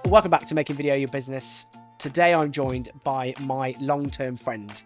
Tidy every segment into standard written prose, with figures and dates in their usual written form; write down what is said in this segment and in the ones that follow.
Welcome back to Making Video Your Business. Today I'm joined by my long-term friend,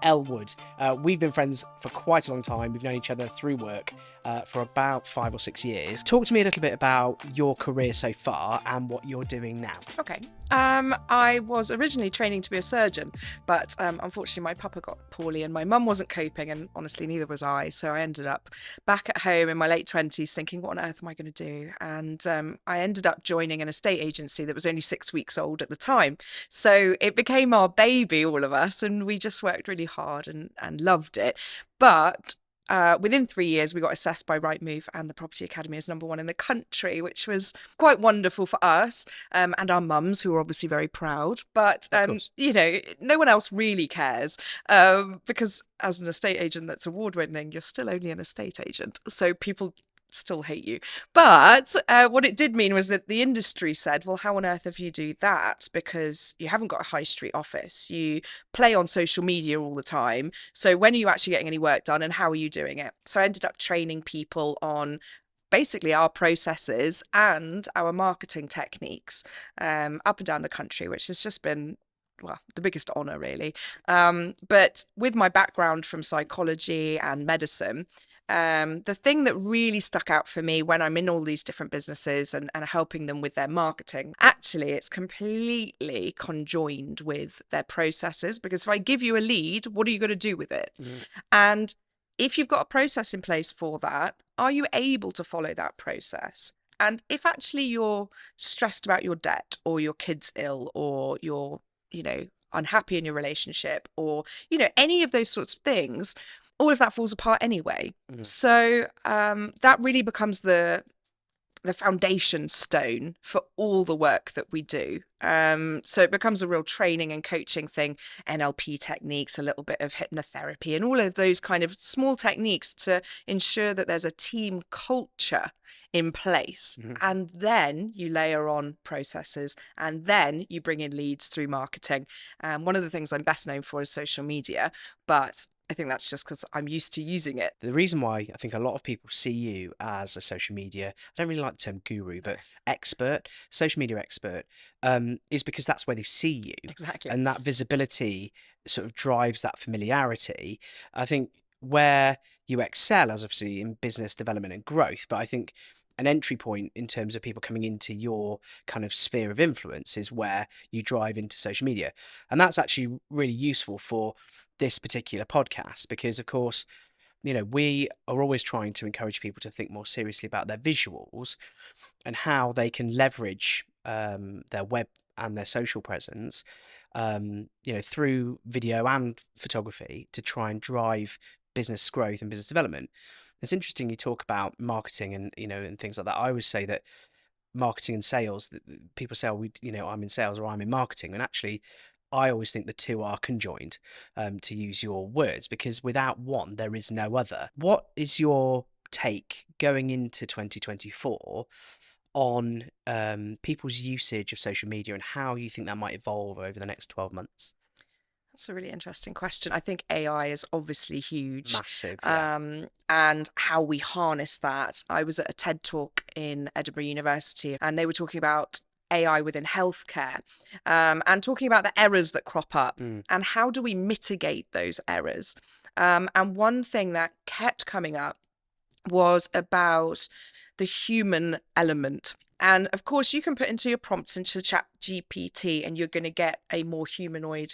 Elle Wood. We've been friends for quite a long time. We've known each other through work for about 5 or 6 years. Talk to me a little bit about your career so far and what you're doing now. Okay. I was originally training to be a surgeon, but unfortunately my papa got poorly and my mum wasn't coping, and honestly neither was I. So I ended up back at home in my late 20s thinking, what on earth am I going to do? And I ended up joining an estate agency that was only 6 weeks old at the time. So it became our baby, all of us, and we just worked really hard and loved it. But within 3 years, we got assessed by Rightmove and the Property Academy as number 1 in the country, which was quite wonderful for us and our mums, who were obviously very proud. But, you know, no one else really cares because as an estate agent that's award-winning, you're still only an estate agent. So people still hate you. But what it did mean was that the industry said, well, how on earth have you do that? Because you haven't got a high street office. You play on social media all the time. So when are you actually getting any work done and how are you doing it? So I ended up training people on basically our processes and our marketing techniques up and down the country, which has just been, well, the biggest honor really. But with my background from psychology and medicine, the thing that really stuck out for me when I'm in all these different businesses and helping them with their marketing, actually, it's completely conjoined with their processes. Because if I give you a lead, what are you going to do with it? And if you've got a process in place for that, are you able to follow that process? And if actually you're stressed about your debt or your kid's ill or you're, you know, unhappy in your relationship or, you know, any of those sorts of things, all of that falls apart anyway. So that really becomes the foundation stone for all the work that we do. So it becomes a real training and coaching thing, NLP techniques, a little bit of hypnotherapy and all of those kind of small techniques to ensure that there's a team culture in place. And then you layer on processes and then you bring in leads through marketing. One of the things I'm best known for is social media, but I think that's just because I'm used to using it. The reason why I think a lot of people see you as a social media, I don't really like the term guru, but expert, social media expert, is because that's where they see you. Exactly. And that visibility sort of drives that familiarity. I think where you excel is obviously in business development and growth, but I think an entry point in terms of people coming into your kind of sphere of influence is where you drive into social media. And that's actually really useful for this particular podcast because, of course, you know, we are always trying to encourage people to think more seriously about their visuals and how they can leverage their web and their social presence, you know, through video and photography to try and drive business growth and business development. It's interesting you talk about marketing and, you know, and things like that. I always say that marketing and sales, people say, oh, you know, I'm in sales or I'm in marketing. And actually, I always think the two are conjoined, to use your words, because without one, there is no other. What is your take going into 2024 on people's usage of social media and how you think that might evolve over the next 12 months? That's a really interesting question. I think AI is obviously huge. Massive. Yeah. And how we harness that. I was at a TED talk in Edinburgh University and they were talking about AI within healthcare and talking about the errors that crop up and how do we mitigate those errors. And one thing that kept coming up was about the human element. And of course, you can put into your prompts into ChatGPT and you're going to get a more humanoid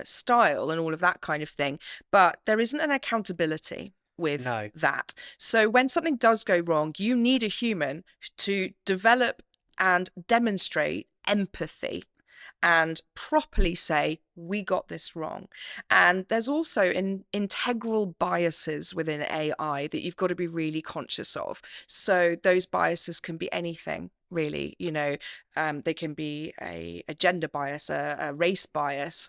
style and all of that kind of thing. But there isn't an accountability with that. So when something does go wrong, you need a human to develop and demonstrate empathy and properly say, we got this wrong. And there's also integral biases within AI that you've got to be really conscious of. So those biases can be anything, really. You know, they can be a gender bias, a race bias,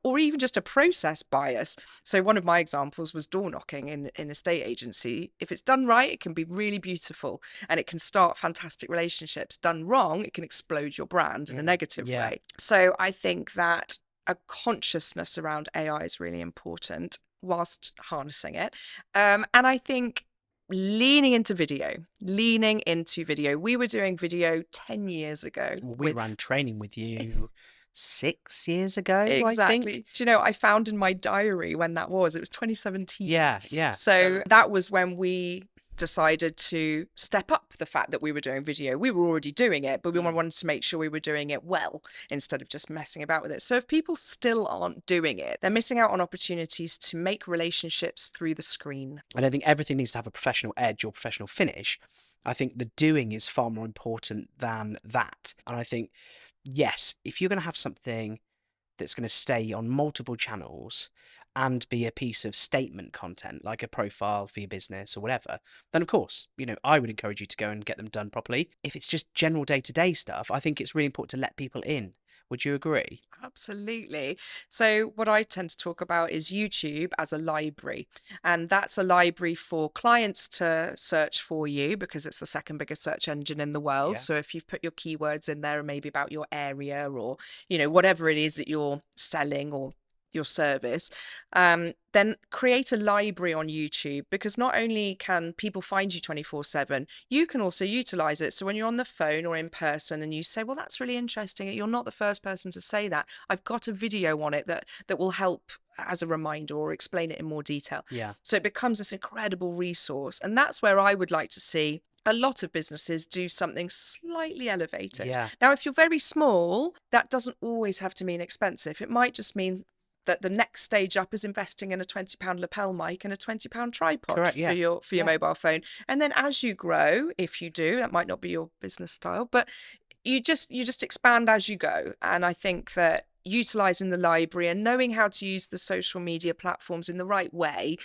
or even just a process bias. So one of my examples was door knocking in a estate agency. If it's done right, it can be really beautiful and it can start fantastic relationships. Done wrong, it can explode your brand in a negative way. So I think that a consciousness around AI is really important whilst harnessing it. And I think leaning into video, leaning into video. We were doing video 10 years ago. Well, we ran training with you 6 years ago, I think. Exactly. Do you know, I found in my diary when that was, it was 2017. Yeah. So that was when we decided to step up the fact that we were doing video. We were already doing it, but we wanted to make sure we were doing it well instead of just messing about with it. So if people still aren't doing it, they're missing out on opportunities to make relationships through the screen. I don't think everything needs to have a professional edge or professional finish. I think the doing is far more important than that. And I think, yes, if you're going to have something that's going to stay on multiple channels and be a piece of statement content, like a profile for your business or whatever, then of course, I would encourage you to go and get them done properly. If it's just general day-to-day stuff, I think it's really important to let people in. Would you agree? Absolutely. So what I tend to talk about is YouTube as a library, and that's a library for clients to search for you because it's the second biggest search engine in the world. Yeah. So if you've put your keywords in there, maybe about your area or, whatever it is that you're selling or your service, then create a library on YouTube, because not only can people find you 24/7, you can also utilize it. So when you're on the phone or in person and you say, well, that's really interesting, you're not the first person to say that. I've got a video on it that will help as a reminder or explain it in more detail. Yeah. So it becomes this incredible resource. And that's where I would like to see a lot of businesses do something slightly elevated. Yeah. Now, if you're very small, that doesn't always have to mean expensive. It might just mean that the next stage up is investing in a £20 lapel mic and a £20 tripod. Correct, for your mobile phone. And then as you grow, if you do, that might not be your business style, but you just expand as you go. And I think that utilizing the library and knowing how to use the social media platforms in the right way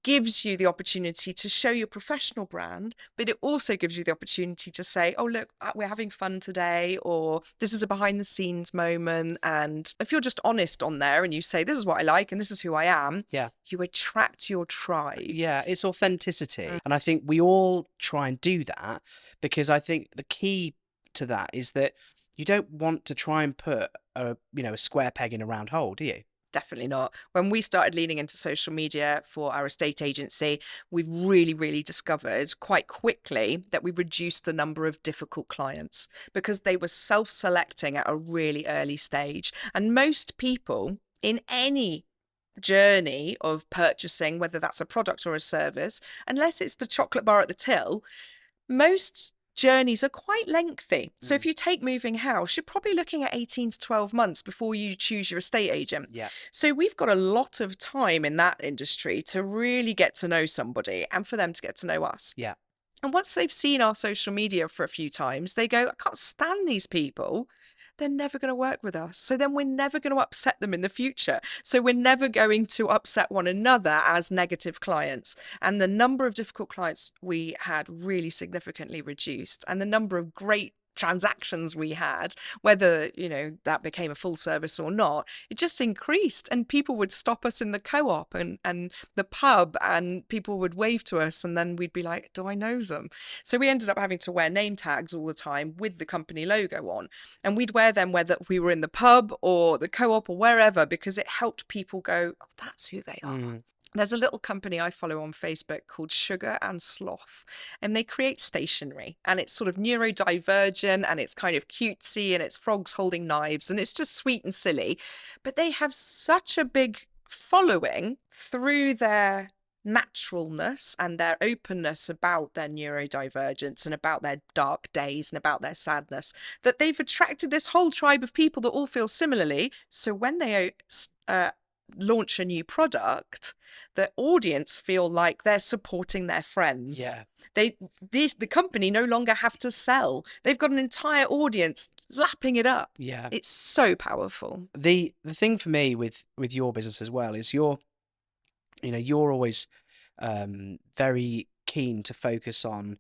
gives you the opportunity to show your professional brand, but it also gives you the opportunity to say, oh, look, we're having fun today, or this is a behind the scenes moment. And if you're just honest on there and you say, this is what I like and this is who I am, you attract your tribe. Yeah, it's authenticity. And I think we all try and do that, because I think the key to that is that you don't want to try and put a square peg in a round hole, do you? Definitely not. When we started leaning into social media for our estate agency, we've really, really discovered quite quickly that we reduced the number of difficult clients because they were self-selecting at a really early stage. And most people in any journey of purchasing, whether that's a product or a service, unless it's the chocolate bar at the till, most journeys are quite lengthy. So if you take moving house, you're probably looking at 18 to 12 months before you choose your estate agent. Yeah. So we've got a lot of time in that industry to really get to know somebody and for them to get to know us. Yeah. And once they've seen our social media for a few times, they go, I can't stand these people. They're never going to work with us. So then we're never going to upset them in the future. So we're never going to upset one another as negative clients. And the number of difficult clients we had really significantly reduced. And the number of great transactions we had, whether that became a full service or not, it just increased. And people would stop us in the co-op and the pub, and people would wave to us, and then we'd be like, do I know them? So we ended up having to wear name tags all the time with the company logo on, and we'd wear them whether we were in the pub or the co-op or wherever, because it helped people go, oh, that's who they are. There's a little company I follow on Facebook called Sugar and Sloth, and they create stationery, and it's sort of neurodivergent and it's kind of cutesy and it's frogs holding knives and it's just sweet and silly. But they have such a big following through their naturalness and their openness about their neurodivergence and about their dark days and about their sadness, that they've attracted this whole tribe of people that all feel similarly. So when they launch a new product, the audience feel like they're supporting their friends. Yeah. The company no longer have to sell. They've got an entire audience lapping it up. Yeah. It's so powerful. The thing for me with your business as well is you're always very keen to focus on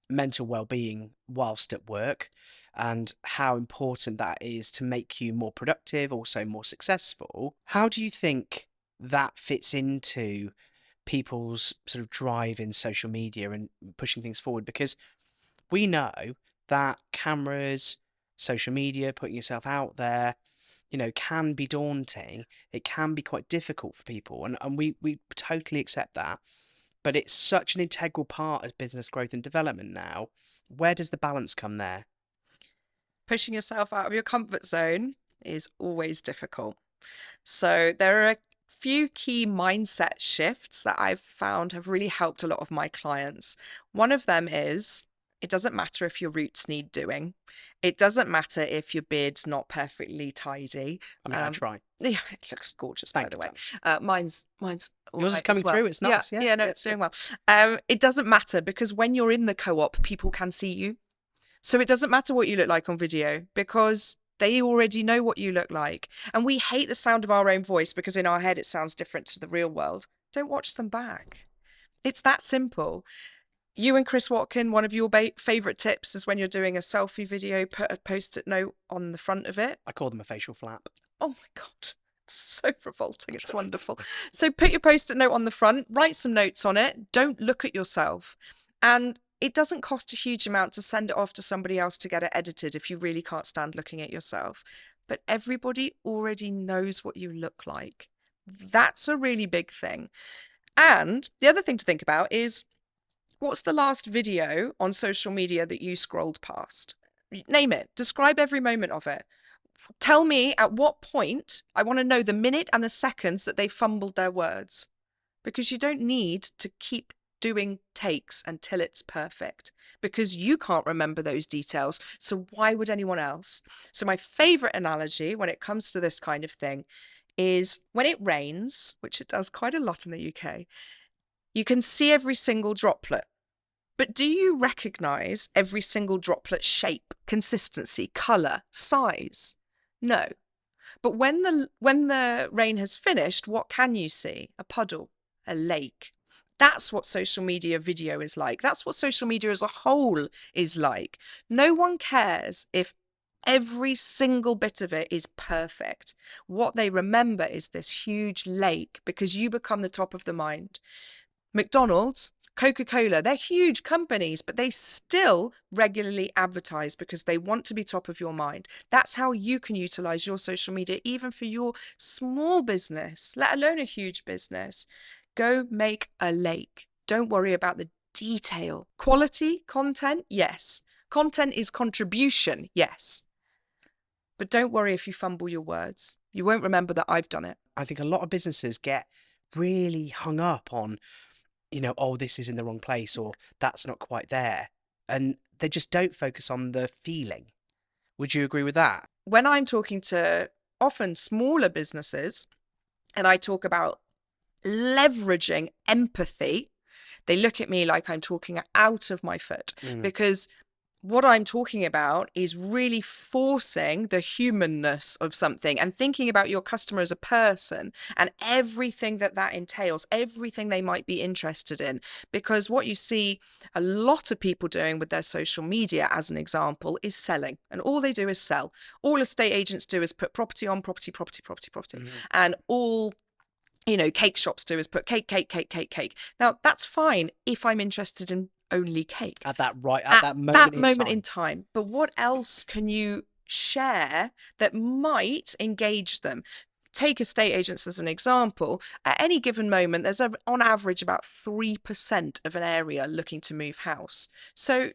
mental well-being whilst at work, and how important that is to make you more productive, also more successful. How do you think that fits into people's sort of drive in social media and pushing things forward? Because we know that cameras, social media, putting yourself out there, can be daunting. It can be quite difficult for people, and we totally accept that. but it's such an integral part of business growth and development now. Where does the balance come there? Pushing yourself out of your comfort zone is always difficult. So there are a few key mindset shifts that I've found have really helped a lot of my clients. One of them is, it doesn't matter if your roots need doing. It doesn't matter if your beard's not perfectly tidy. I mean, I try. Yeah, it looks gorgeous, Thank by the you, way. Mine's all Yours is right coming as well. through. It's nice. Yeah, no, it's doing well. It doesn't matter, because when you're in the co-op, people can see you. So it doesn't matter what you look like on video, because they already know what you look like. And we hate the sound of our own voice because in our head it sounds different to the real world. Don't watch them back. It's that simple. You and Chris Watkin, one of your favourite tips is when you're doing a selfie video, put a post-it note on the front of it. I call them a facial flap. Oh my God. It's so revolting. It's wonderful. So put your post-it note on the front, write some notes on it. Don't look at yourself. And it doesn't cost a huge amount to send it off to somebody else to get it edited if you really can't stand looking at yourself. But everybody already knows what you look like. That's a really big thing. And the other thing to think about is, what's the last video on social media that you scrolled past? Name it. Describe every moment of it. Tell me at what point. I want to know the minute and the seconds that they fumbled their words. Because you don't need to keep doing takes until it's perfect, because you can't remember those details. So why would anyone else? So my favorite analogy when it comes to this kind of thing is when it rains, which it does quite a lot in the UK, you can see every single droplet. But do you recognize every single droplet shape, consistency, color, size? No. But when the rain has finished, what can you see? A puddle, a lake. That's what social media video is like. That's what social media as a whole is like. No one cares if every single bit of it is perfect. What they remember is this huge lake, because you become the top of the mind. McDonald's, Coca-Cola, they're huge companies, but they still regularly advertise because they want to be top of your mind. That's how you can utilize your social media, even for your small business, let alone a huge business. Go make a lake. Don't worry about the detail. Quality content, yes. Content is contribution, yes. But don't worry if you fumble your words. You won't remember that I've done it. I think a lot of businesses get really hung up on, oh, this is in the wrong place, or that's not quite there. And they just don't focus on the feeling. Would you agree with that? When I'm talking to often smaller businesses and I talk about leveraging empathy, they look at me like I'm talking out of my foot, because what I'm talking about is really forcing the humanness of something and thinking about your customer as a person and everything that entails, everything they might be interested in. Because what you see a lot of people doing with their social media, as an example, is selling. And all they do is sell. All estate agents do is put property on property. And all cake shops do is put cake. Now, that's fine if I'm interested in only cake. At that moment in time. But what else can you share that might engage them? Take estate agents as an example. At any given moment, there's on average about 3% of an area looking to move house. So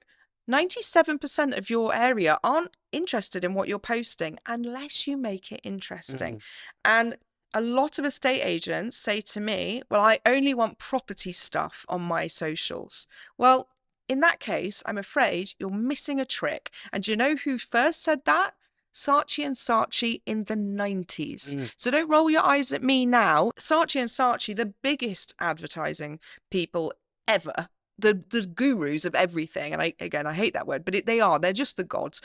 97% of your area aren't interested in what you're posting unless you make it interesting. And a lot of estate agents say to me, well, I only want property stuff on my socials. Well, in that case, I'm afraid you're missing a trick. And do you know who first said that? Saatchi and Saatchi in the 90s. So don't roll your eyes at me now. Saatchi and Saatchi, the biggest advertising people ever, the gurus of everything. And I hate that word, but they're just the gods.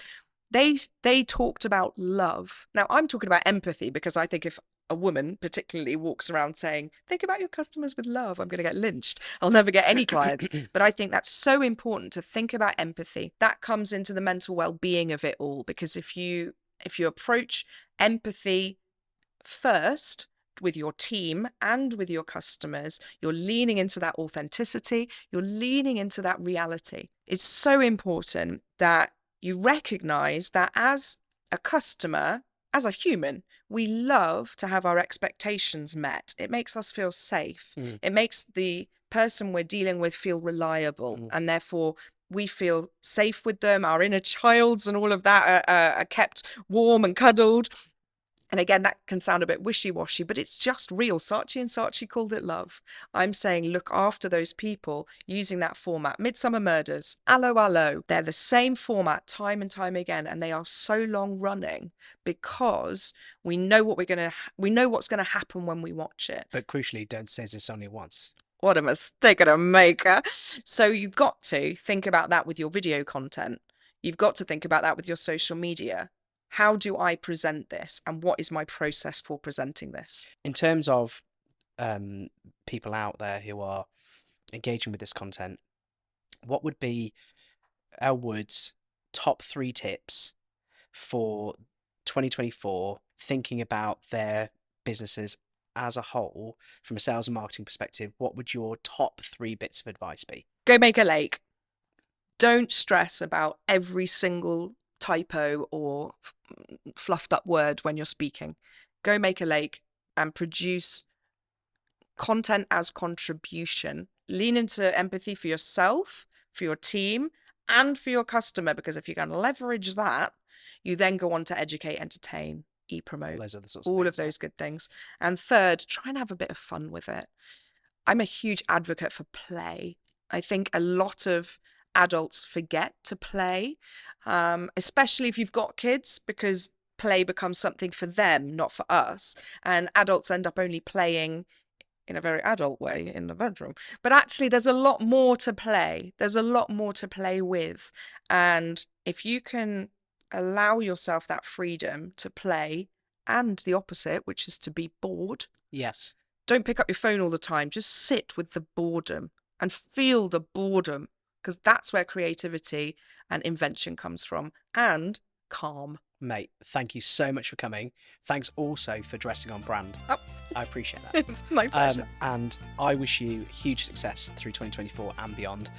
They talked about love. Now, I'm talking about empathy, because I think if a woman particularly walks around saying, think about your customers with love, I'm going to get lynched. I'll never get any clients. But I think that's so important to think about empathy. That comes into the mental well-being of it all, because if you approach empathy first with your team and with your customers, you're leaning into that authenticity, you're leaning into that reality. It's so important that you recognize that as a customer, as a human, we love to have our expectations met. It makes us feel safe. It makes the person we're dealing with feel reliable, and therefore we feel safe with them. Our inner childs and all of that are kept warm and cuddled. And again, that can sound a bit wishy-washy, but it's just real. Saatchi and Saatchi called it love. I'm saying look after those people using that format. Midsummer Murders, Allo Allo, they're the same format time and time again, and they are so long running because we know what's going to happen when we watch it. But crucially, don't say this only once. What a mistake of a maker. So you've got to think about that with your video content. You've got to think about that with your social media. How do I present this, and what is my process for presenting this? In terms of people out there who are engaging with this content, what would be Elle Wood's top 3 tips for 2024, thinking about their businesses as a whole from a sales and marketing perspective? What would your top 3 bits of advice be? Go make a lake. Don't stress about every single typo or fluffed up word when you're speaking. Go make a lake and produce content as contribution. Lean into empathy for yourself, for your team, and for your customer, because if you're going to leverage that, you then go on to educate, entertain, e-promote, all of those good things. And third, try and have a bit of fun with it. I'm a huge advocate for play. I think a lot of adults forget to play, especially if you've got kids, because play becomes something for them, not for us. And adults end up only playing in a very adult way in the bedroom. But actually, there's a lot more to play. There's a lot more to play with. And if you can allow yourself that freedom to play, and the opposite, which is to be bored. Yes. Don't pick up your phone all the time. Just sit with the boredom and feel the boredom, because that's where creativity and invention comes from, and calm. Mate, thank you so much for coming. Thanks also for dressing on brand. Oh. I appreciate that. My pleasure. And I wish you huge success through 2024 and beyond.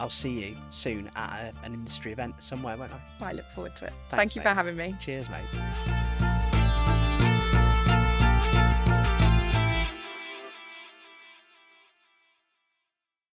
I'll see you soon at an industry event somewhere, won't I? I look forward to it. Thanks, Thank you mate. for having me. Cheers, mate.